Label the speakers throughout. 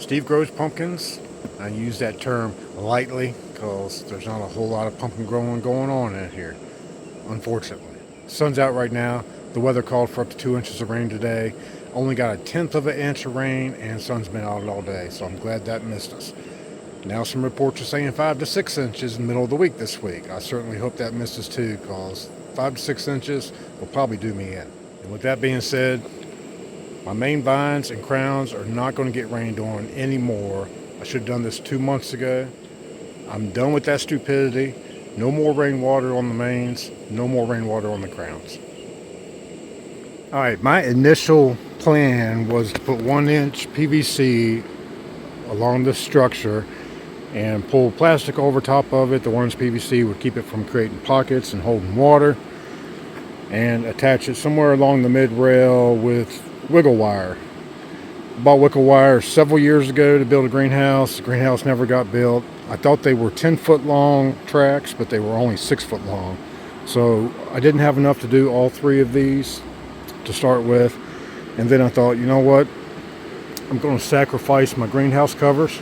Speaker 1: Steve grows pumpkins. I use that term lightly because there's not a whole lot of pumpkin growing going on in here, unfortunately. Sun's out right now. The weather called for up to 2 inches of rain today. Only got a tenth of an inch of rain, and sun's been out all day, so I'm glad that missed us. Now some reports are saying 5 to 6 inches in the middle of the week this week. I certainly hope that missed us too, because 5 to 6 inches will probably do me in. And with that being said, my main vines and crowns are not going to get rained on anymore. I should have done this 2 months ago. I'm done with that stupidity. No more rainwater on the mains, no more rainwater on the crowns. Alright, my initial plan was to put 1-inch PVC along this structure and pull plastic over top of it. The 1-inch PVC would keep it from creating pockets and holding water, and attach it somewhere along the mid rail with wiggle wire. Bought wiggle wire several years ago to build a greenhouse. The greenhouse never got built. I thought they were 10-foot long tracks, but they were only 6 foot long. So I didn't have enough to do all 3 of these to start with. And then I thought, you know what? I'm going to sacrifice my greenhouse covers.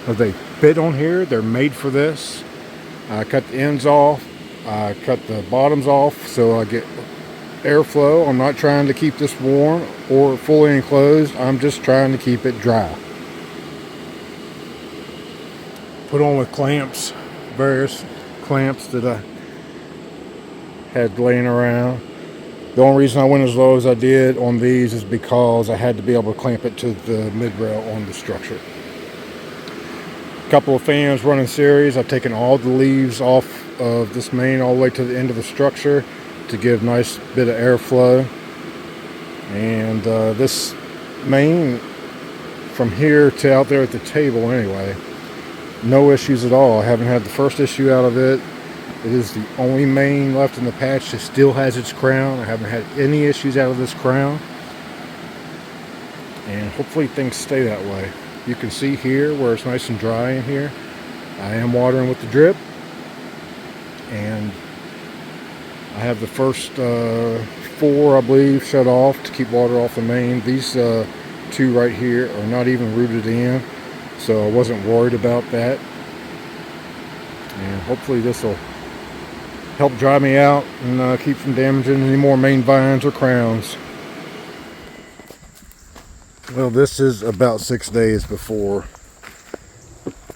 Speaker 1: They fit on here. They're made for this. I cut the ends off. I cut the bottoms off so I get airflow. I'm not trying to keep this warm or fully enclosed. I'm just trying to keep it dry. Put on with clamps, various clamps that I had laying around. The only reason I went as low as I did on these is because I had to be able to clamp it to the mid rail on the structure. A couple of fans running series. I've taken all the leaves off of this main all the way to the end of the structure to give nice bit of airflow. And this main from here to out there at the table anyway, no issues at all. I haven't had the first issue out of it. It is the only main left in the patch that still has its crown. I haven't had any issues out of this crown, and hopefully things stay that way. You can see here where it's nice and dry in here. I am watering with the drip, and I have the first 4, I believe, shut off to keep water off the main. These 2 right here are not even rooted in, so I wasn't worried about that. And hopefully this will help dry me out and keep from damaging any more main vines or crowns. Well, this is about 6 days before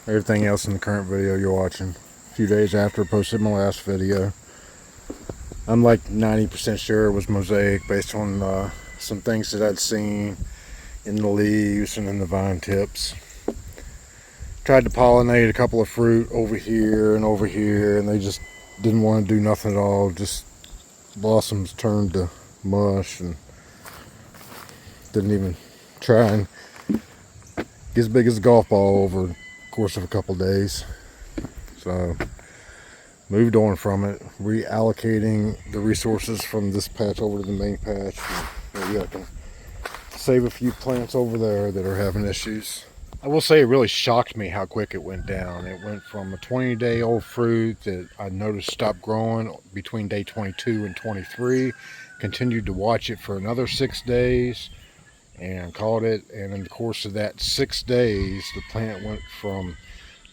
Speaker 1: everything else in the current video you're watching. A few days after I posted my last video. I'm like 90% sure it was mosaic based on some things that I'd seen in the leaves and in the vine tips. Tried to pollinate a couple of fruit over here, and they just didn't want to do nothing at all. Just blossoms turned to mush and didn't even try and get as big as a golf ball over the course of a couple days. So moved on from it, reallocating the resources from this patch over to the main patch. Maybe I can save a few plants over there that are having issues. I will say it really shocked me how quick it went down. It went from a 20-day-old fruit that I noticed stopped growing between day 22 and 23. Continued to watch it for another 6 days and caught it. And in the course of that 6 days, the plant went from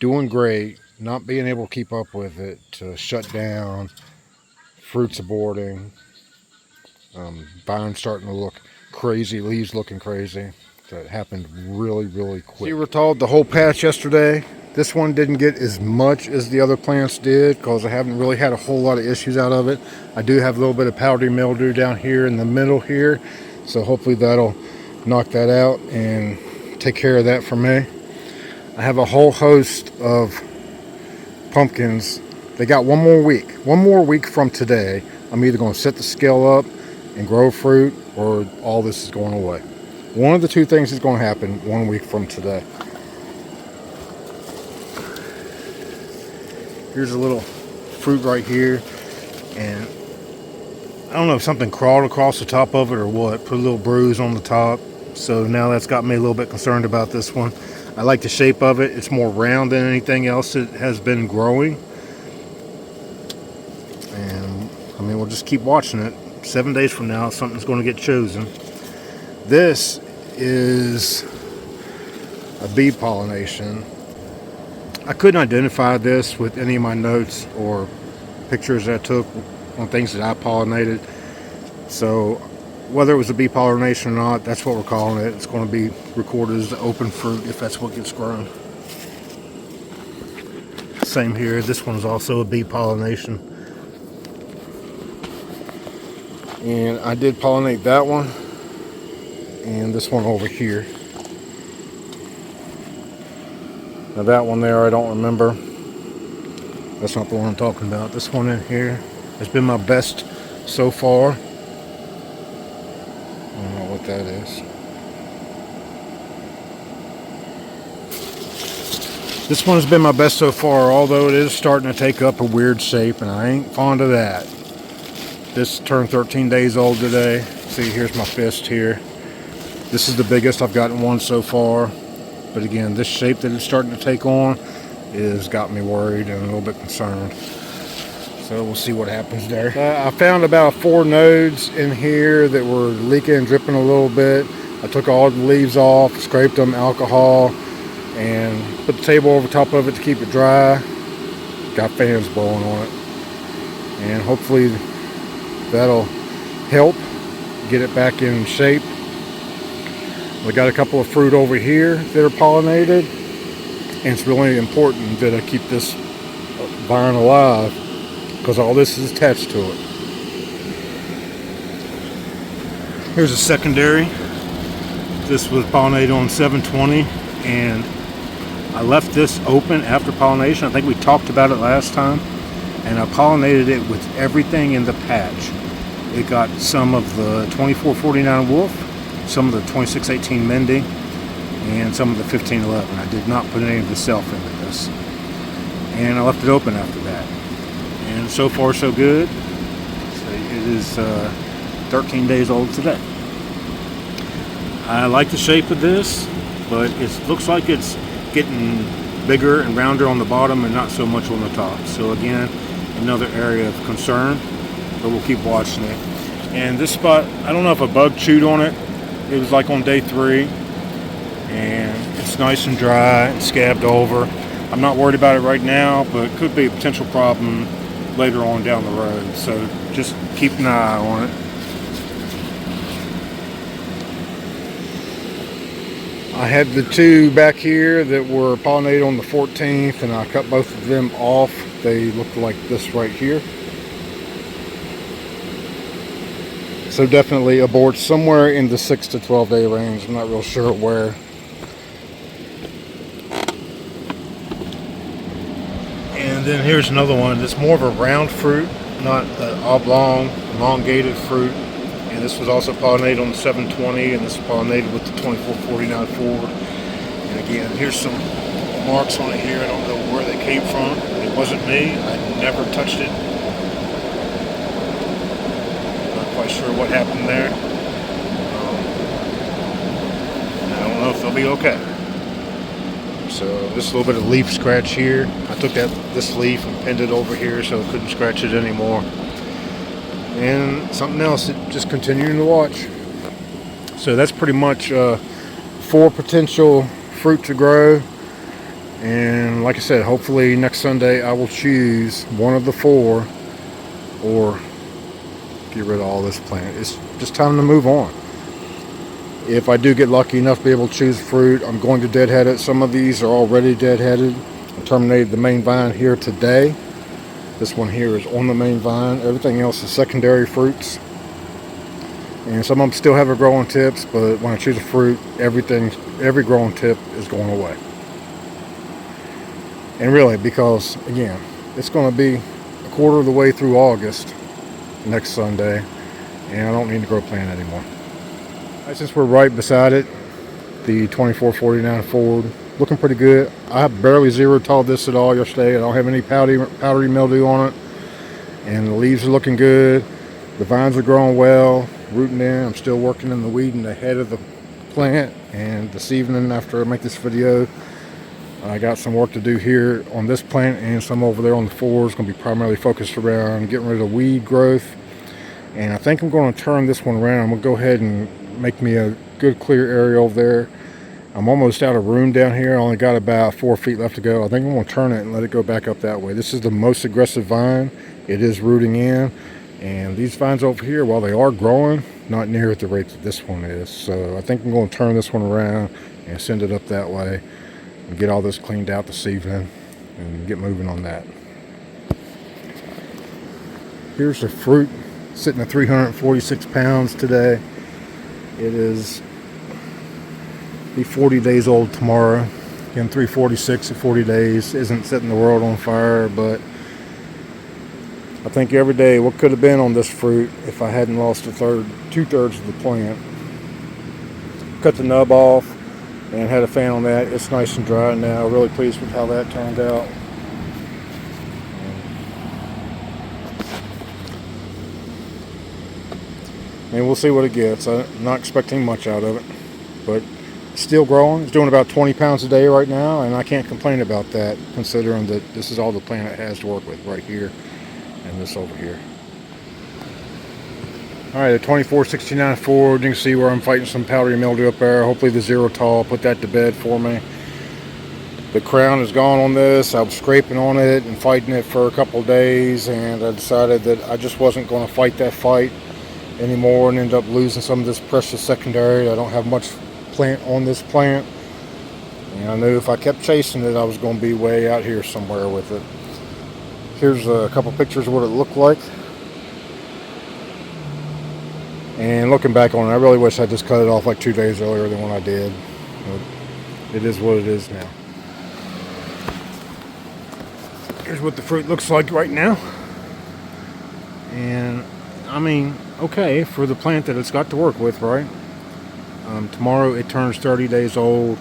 Speaker 1: doing great, not being able to keep up with it, to shut down, fruits aborting, vines starting to look crazy, leaves looking crazy. That happened really, really quick. You were told the whole patch yesterday. This one didn't get as much as the other plants did because I haven't really had a whole lot of issues out of it. I do have a little bit of powdery mildew down here in the middle here, so hopefully that'll knock that out and take care of that for me. I have a whole host of pumpkins. They got one more week from today. I'm either going to set the scale up and grow fruit, or all this is going away. One of the 2 things is going to happen 1 week from today. Here's a little fruit right here, and I don't know if something crawled across the top of it or what, put a little bruise on the top, so now that's got me a little bit concerned about this one. I like the shape of it. It's more round than anything else that has been growing, and I mean, we'll just keep watching it. 7 days from now something's going to get chosen. This is a bee pollination. I couldn't identify this with any of my notes or pictures that I took on things that I pollinated. So whether it was a bee pollination or not, that's what we're calling it. It's going to be recorded as the open fruit if that's what gets grown. Same here. This one's also a bee pollination. And I did pollinate that one and this one over here. Now that one there, I don't remember. That's not the one I'm talking about. This one in here has been my best so far. I don't know what that is. This one has been my best so far, although it is starting to take up a weird shape, and I ain't fond of that. This turned 13 days old today. See, here's my fist here. This is the biggest I've gotten one so far. But again, this shape that it's starting to take on has got me worried and a little bit concerned. So we'll see what happens there. I found about 4 nodes in here that were leaking and dripping a little bit. I took all the leaves off, scraped them, alcohol, and put the table over top of it to keep it dry. Got fans blowing on it. And hopefully that'll help get it back in shape. We got a couple of fruit over here that are pollinated, and it's really important that I keep this vine alive because all this is attached to it. Here's a secondary. This was pollinated on 720, and I left this open after pollination. I think we talked about it last time, and I pollinated it with everything in the patch. It got some of the 2449 Wolf, some of the 2618 Mindy, and some of the 1511. I did not put any of the self into this, and I left it open after that. And so far so good. So it is 13 days old today. I like the shape of this, but it looks like it's getting bigger and rounder on the bottom and not so much on the top. So again, another area of concern, but we'll keep watching it. And this spot, I don't know if a bug chewed on it. It was like on day 3, and it's nice and dry and scabbed over. I'm not worried about it right now, but it could be a potential problem later on down the road. So just keep an eye on it. I had the 2 back here that were pollinated on the 14th, and I cut both of them off. They look like this right here. So definitely abort somewhere in the 6 to 12 day range. I'm not real sure where. And then here's another one. It's more of a round fruit, not oblong, elongated fruit. And this was also pollinated on the 720, and this was pollinated with the 2449 Ford. And again, here's some marks on it here. I don't know where they came from. It wasn't me. I never touched it. Quite sure what happened there. I don't know if they'll be okay. So just a little bit of leaf scratch here. I took this leaf and pinned it over here so I couldn't scratch it anymore. And something else that just continuing to watch. So that's pretty much 4 potential fruit to grow. And like I said, hopefully next Sunday I will choose one of the 4 or get rid of all this plant. It's just time to move on. If I do get lucky enough to be able to choose fruit, I'm going to deadhead it. Some of these are already deadheaded. I terminated the main vine here today. This one here is on the main vine. Everything else is secondary fruits. And some of them still have a growing tips, but when I choose a fruit, every growing tip is going away. And really, because again, it's going to be a quarter of the way through August next Sunday, and I don't need to grow plant anymore. Since we're right beside it, the 2449 Ford, looking pretty good. I barely zero-talled this at all yesterday. I don't have any powdery mildew on it, and the leaves are looking good. The vines are growing well, rooting in. I'm still working in the weeding the head of the plant, and this evening after I make this video, I got some work to do here on this plant and some over there on the Ford. It's going to be primarily focused around getting rid of weed growth. And I think I'm going to turn this one around. I'm going to go ahead and make me a good clear area over there I'm almost out of room down here. I only got about 4 feet left to go. I think I'm going to turn it and let it go back up that way. This is the most aggressive vine. It is rooting in. And these vines over here, while they are growing, not near at the rate that this one is. So I think I'm going to turn this one around and send it up that way and get all this cleaned out this evening and get moving on that. Here's the fruit, sitting at 346 pounds today. It is be 40 days old tomorrow. Again, 346 at 40 days isn't setting the world on fire, but I think every day what could have been on this fruit if I hadn't lost two-thirds of the plant. Cut the nub off and had a fan on that. It's nice and dry now. Really pleased with how that turned out. And we'll see what it gets. I'm not expecting much out of it, but it's still growing. It's doing about 20 pounds a day right now, and I can't complain about that, considering that this is all the plant it has to work with right here and this over here. All right, the 2469 Ford. You can see where I'm fighting some powdery mildew up there. Hopefully the Zero Tall put that to bed for me. The crown is gone on this. I was scraping on it and fighting it for a couple of days, and I decided that I just wasn't going to fight that fight anymore and end up losing some of this precious secondary. I don't have much plant on this plant, and I knew if I kept chasing it I was going to be way out here somewhere with it. Here's a couple pictures of what it looked like, and looking back on it, I really wish I just cut it off like 2 days earlier than when I did, but it is what it is now. Here's what the fruit looks like right now, and I mean, okay, for the plant that it's got to work with, right? Tomorrow it turns 30 days old.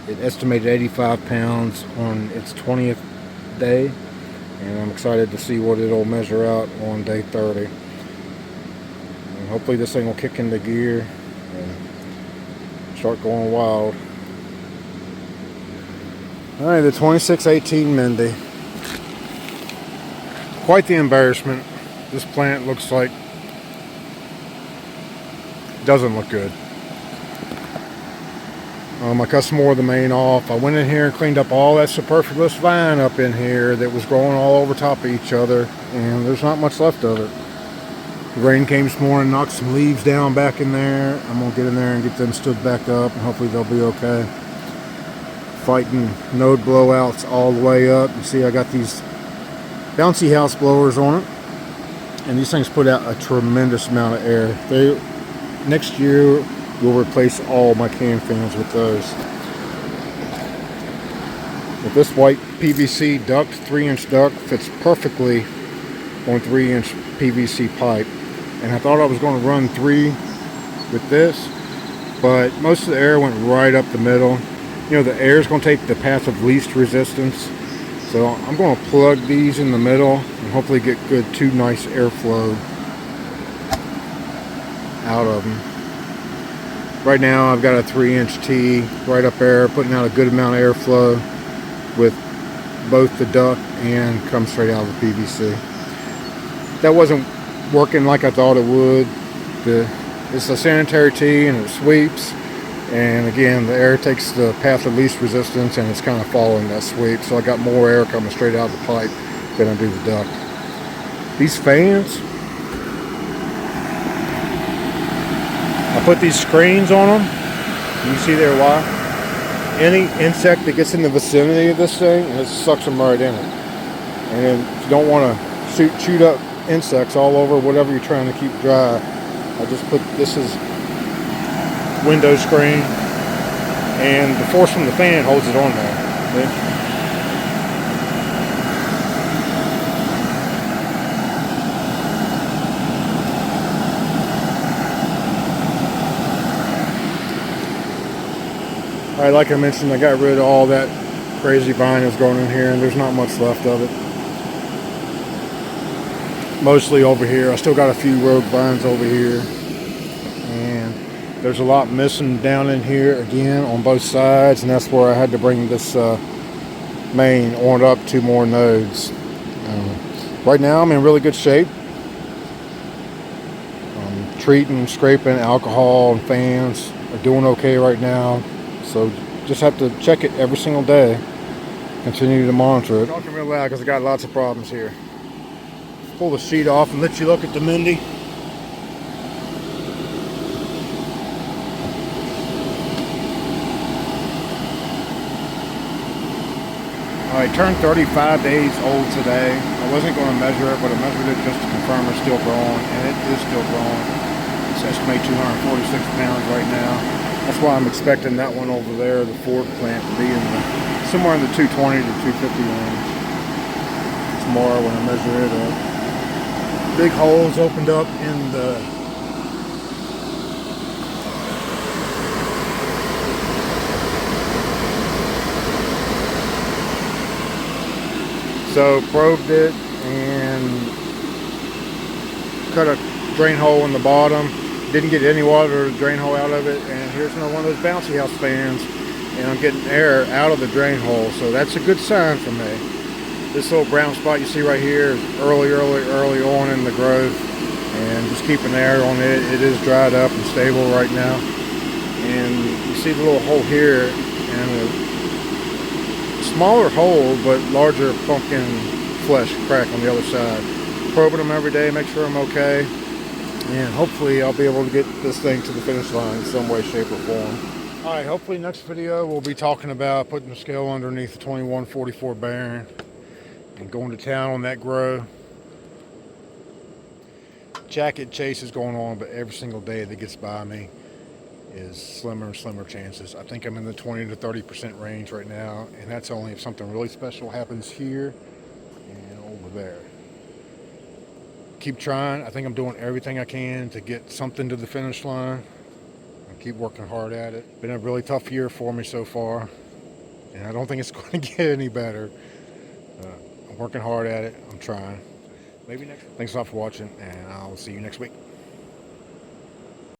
Speaker 1: It estimated 85 pounds on its 20th day, and I'm excited to see what it'll measure out on day 30. And hopefully this thing will kick into gear and start going wild. Alright, the 2618 Mindy. Quite the embarrassment. This plant looks like doesn't look good. I cut some more of the main off. I went in here and cleaned up all that superfluous vine up in here that was growing all over top of each other, and there's not much left of it. The rain came this morning, knocked some leaves down back in there. I'm going to get in there and get them stood back up, and hopefully they'll be okay. Fighting node blowouts all the way up. You see I got these bouncy house blowers on it, and these things put out a tremendous amount of air. Next year we'll replace all my can fans with those. But this white PVC duct, 3-inch duct, fits perfectly on 3-inch PVC pipe. And I thought I was going to run 3 with this, but most of the air went right up the middle. You know, the air is going to take the path of least resistance. So I'm going to plug these in the middle and hopefully get good 2 nice airflow out of them. Right now I've got a 3-inch T right up there, putting out a good amount of airflow with both the duct and come straight out of the PVC. That wasn't working like I thought it would. It's a sanitary T and it sweeps, and again the air takes the path of least resistance and it's kind of following that sweep, so I got more air coming straight out of the pipe than I do the duct. These fans, I put these screens on them. You can see there why. Any insect that gets in the vicinity of this thing, it sucks them right in it. And then if you don't want to shoot up insects all over whatever you're trying to keep dry, I just put this as window screen, and the force from the fan holds it on there. See? Alright, like I mentioned, I got rid of all that crazy vine that's growing in here, and there's not much left of it. Mostly over here. I still got a few rogue vines over here, and there's a lot missing down in here again on both sides, and that's where I had to bring this main on up 2 more nodes. Right now I'm in really good shape. Treating, scraping, alcohol, and fans are doing okay right now. So just have to check it every single day. Continue to monitor it. Talking real loud because I got lots of problems here. Pull the sheet off and let you look at the Mindy. Alright, turned 35 days old today. I wasn't going to measure it, but I measured it just to confirm it's still growing, and it is still growing. It's estimated 246 pounds right now. That's why I'm expecting that one over there, the Ford plant, to be in somewhere in the 220 to 250 range tomorrow when I measure it up. Big holes opened up in the so probed it and cut a drain hole in the bottom. Didn't get any water or drain hole out of it, and here's another one of those bouncy house fans, and I'm getting air out of the drain hole, so that's a good sign for me. This little brown spot you see right here is early on in the growth, and just keeping air on it. It is dried up and stable right now, and you see the little hole here, and a smaller hole but larger pumpkin flesh crack on the other side. Probing them every day, make sure I'm okay, and hopefully I'll be able to get this thing to the finish line in some way, shape, or form. Alright, hopefully next video we'll be talking about putting the scale underneath the 2144 bearing and going to town on that grow. Jacket chase is going on, but every single day that gets by me is slimmer and slimmer chances. I think I'm in the 20 to 30% range right now, and that's only if something really special happens here and over there. Keep trying. I think I'm doing everything I can to get something to the finish line. I keep working hard at it. Been a really tough year for me so far, and I don't think it's going to get any better. I'm working hard at it. I'm trying. Maybe next. Thanks a lot for watching, and I'll see you next week.